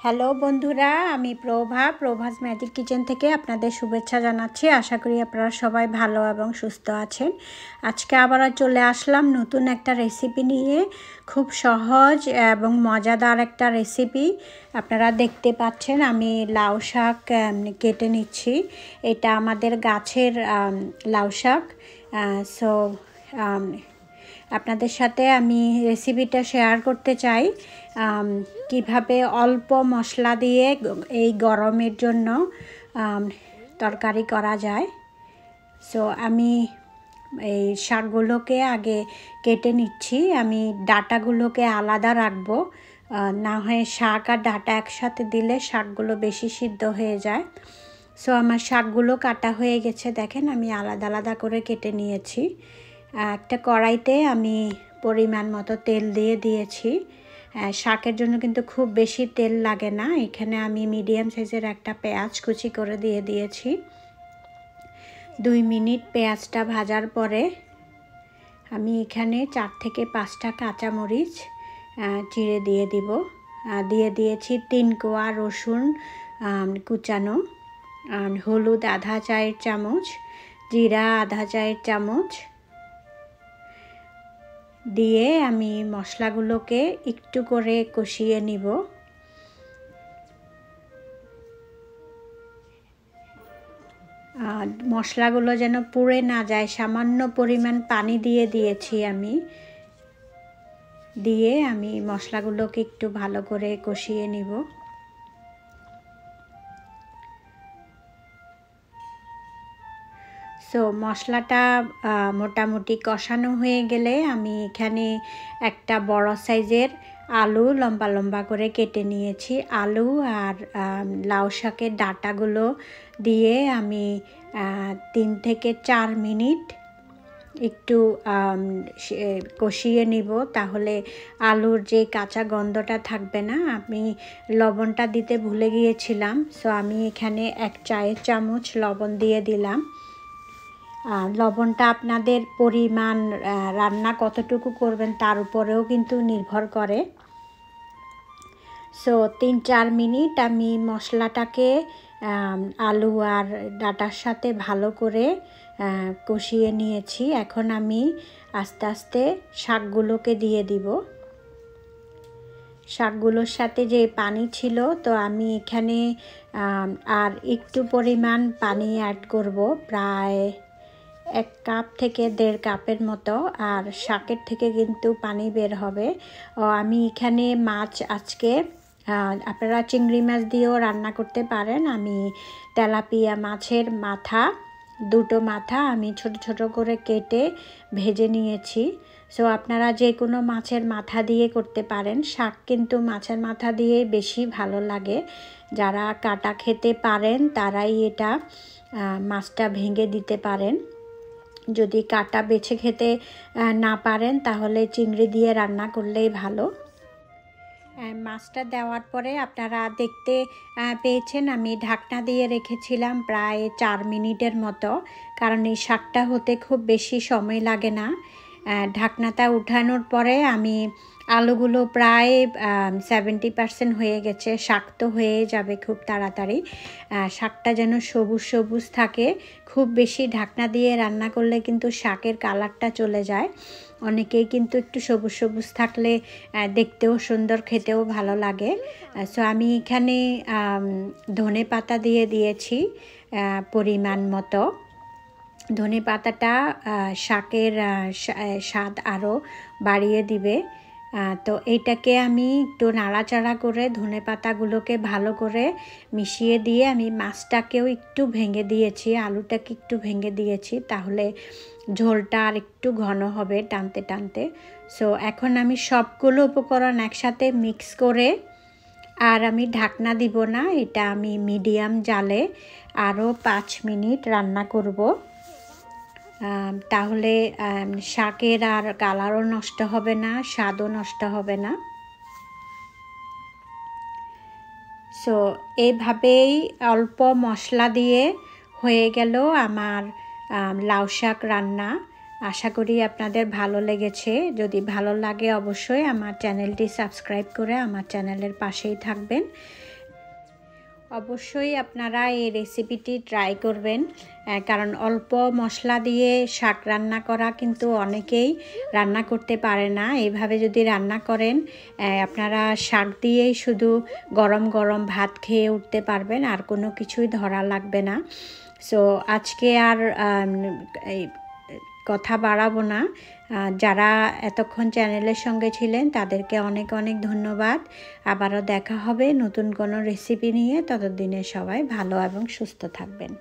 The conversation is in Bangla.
হ্যালো বন্ধুরা, আমি প্রভাস ম্যাজিক কিচেন থেকে আপনাদের শুভেচ্ছা জানাচ্ছি। আশা করি আপনারা সবাই ভালো এবং সুস্থ আছেন। আজকে আবারও চলে আসলাম নতুন একটা রেসিপি নিয়ে। খুব সহজ এবং মজাদার একটা রেসিপি। আপনারা দেখতে পাচ্ছেন আমি লাউ শাক কেটে নিচ্ছি। এটা আমাদের গাছের লাউ শাক। আপনাদের সাথে আমি রেসিপিটা শেয়ার করতে চাই, কিভাবে অল্প মশলা দিয়ে এই গরমের জন্য তরকারি করা যায়। আমি এই শাকগুলোকে আগে কেটে নিচ্ছি। আমি ডাঁটাগুলোকে আলাদা রাখবো, না হয় শাক আর ডাঁটা একসাথে দিলে শাকগুলো বেশি সিদ্ধ হয়ে যায়। আমার শাকগুলো কাটা হয়ে গেছে, দেখেন আমি আলাদা আলাদা করে কেটে নিয়েছি। একটা কড়াইতে আমি পরিমাণ মতো তেল দিয়ে দিয়েছি। শাকের জন্য কিন্তু খুব বেশি তেল লাগে না। এখানে আমি মিডিয়াম সাইজের একটা পেঁয়াজ কুচি করে দিয়ে দিয়েছি। 2 মিনিট পেঁয়াজটা ভাজার পরে আমি এখানে 4 থেকে 5টা কাঁচামরিচ চিড়ে দিয়ে দিব। দিয়ে দিয়েছি 3 কোয়া রসুন কুচানো, হলুদ আধা চায়ের চামচ, জিরা আধা চায়ের চামচ দিয়ে আমি মশলাগুলোকে একটু করে কষিয়ে নিব। মশলাগুলো যেন পুড়ে না যায়, সামান্য পরিমাণ পানি দিয়ে দিয়েছি আমি। দিয়ে আমি মশলাগুলোকে একটু ভালো করে কষিয়ে নিব। মশলাটা মোটামুটি কষানো হয়ে গেলে আমি এখানে একটা বড় সাইজের আলু লম্বা লম্বা করে কেটে নিয়েছি। আলু আর লাউ শাকের ডাঁটাগুলো দিয়ে আমি 3 থেকে 4 মিনিট একটু কষিয়ে নিব, তাহলে আলুর যে কাঁচা গন্ধটা থাকবে না। আমি লবণটা দিতে ভুলে গিয়েছিলাম, আমি এখানে 1 চায়ের চামচ লবণ দিয়ে দিলাম। লবণটা আপনাদের পরিমাণ, রান্না কতটুকু করবেন তার উপরেও কিন্তু নির্ভর করে। 3-4 মিনিট আমি মশলাটাকে আলু আর ডাঁটার সাথে ভালো করে কষিয়ে নিয়েছি। এখন আমি আস্তে আস্তে শাকগুলোকে দিয়ে দিব। শাকগুলোর সাথে যে পানি ছিল, তো আমি এখানে আর একটু পরিমাণ পানি অ্যাড করব, প্রায় 1 কাপ থেকে 1.5 কাপের মতো। আর শাকের থেকে কিন্তু পানি বের হবে। আমি এখানে মাছ আজকে, আপনারা চিংড়ি মাছ দিয়েও রান্না করতে পারেন। আমি তেলাপিয়া মাছের মাথা, 2টো মাথা আমি ছোট ছোট করে কেটে ভেজে নিয়েছি। আপনারা যে কোনো মাছের মাথা দিয়ে করতে পারেন। শাক কিন্তু মাছের মাথা দিয়ে বেশি ভালো লাগে। যারা কাটা খেতে পারেন তারাই এটা মাছটা ভেঙে দিতে পারেন। যদি কাটা বেছে খেতে না পারেন তাহলে চিংড়ি দিয়ে রান্না করলেই ভালো। মাছটা দেওয়ার পরে আপনারা দেখতে পেয়েছেন আমি ঢাকনা দিয়ে রেখেছিলাম প্রায় 4 মিনিটের মতো, কারণ এই শাকটা হতে খুব বেশি সময় লাগে না। ঢাকনাটা উঠানোর পরে আমি আলুগুলো প্রায় 70% হয়ে গেছে। শাক তো হয়ে যাবে খুব তাড়াতাড়ি। শাকটা যেন সবুজ সবুজ থাকে। খুব বেশি ঢাকনা দিয়ে রান্না করলে কিন্তু শাকের কালারটা চলে যায়। অনেকেই কিন্তু একটু সবুজ সবুজ থাকলে দেখতেও সুন্দর, খেতেও ভালো লাগে। আমি এখানে ধনে পাতা দিয়ে দিয়েছি পরিমাণ মতো। ধনে পাতাটা শাকের স্বাদ আরও বাড়িয়ে দিবে। তো এইটাকে আমি একটু নাড়াচাড়া করে ধনে পাতাগুলোকে ভালো করে মিশিয়ে দিয়ে আমি মাছটাকেও একটু ভেঙে দিয়েছি, আলুটাকে একটু ভেঙে দিয়েছি, তাহলে ঝোলটা আর একটু ঘন হবে টানতে টানতে। এখন আমি সবগুলো উপকরণ একসাথে মিক্স করে, আর আমি ঢাকনা দিব না, এটা আমি মিডিয়াম জালে আরও 5 মিনিট রান্না করব। তাহলে শাকের আর কালারও নষ্ট হবে না, স্বাদও নষ্ট হবে না। এইভাবেই অল্প মশলা দিয়ে হয়ে গেল আমার লাউ শাক রান্না। আশা করি আপনাদের ভালো লেগেছে। যদি ভালো লাগে অবশ্যই আমার চ্যানেলটি সাবস্ক্রাইব করে আমার চ্যানেলের পাশেই থাকবেন। অবশ্যই আপনারা এই রেসিপিটি ট্রাই করবেন, কারণ অল্প মশলা দিয়ে শাক রান্না করা কিন্তু অনেকেই রান্না করতে পারে না। এইভাবে যদি রান্না করেন আপনারা শাক দিয়েই শুধু গরম গরম ভাত খেয়ে উঠতে পারবেন, আর কোনো কিছুই ধরা লাগবে না। সো আজকে আর এই কথা বাড়াবো না। যারা এতক্ষণ চ্যানেলের সঙ্গে ছিলেন তাদেরকে অনেক অনেক ধন্যবাদ। আবারও দেখা হবে নতুন কোনো রেসিপি নিয়ে। ততদিনে সবাই ভালো এবং সুস্থ থাকবেন।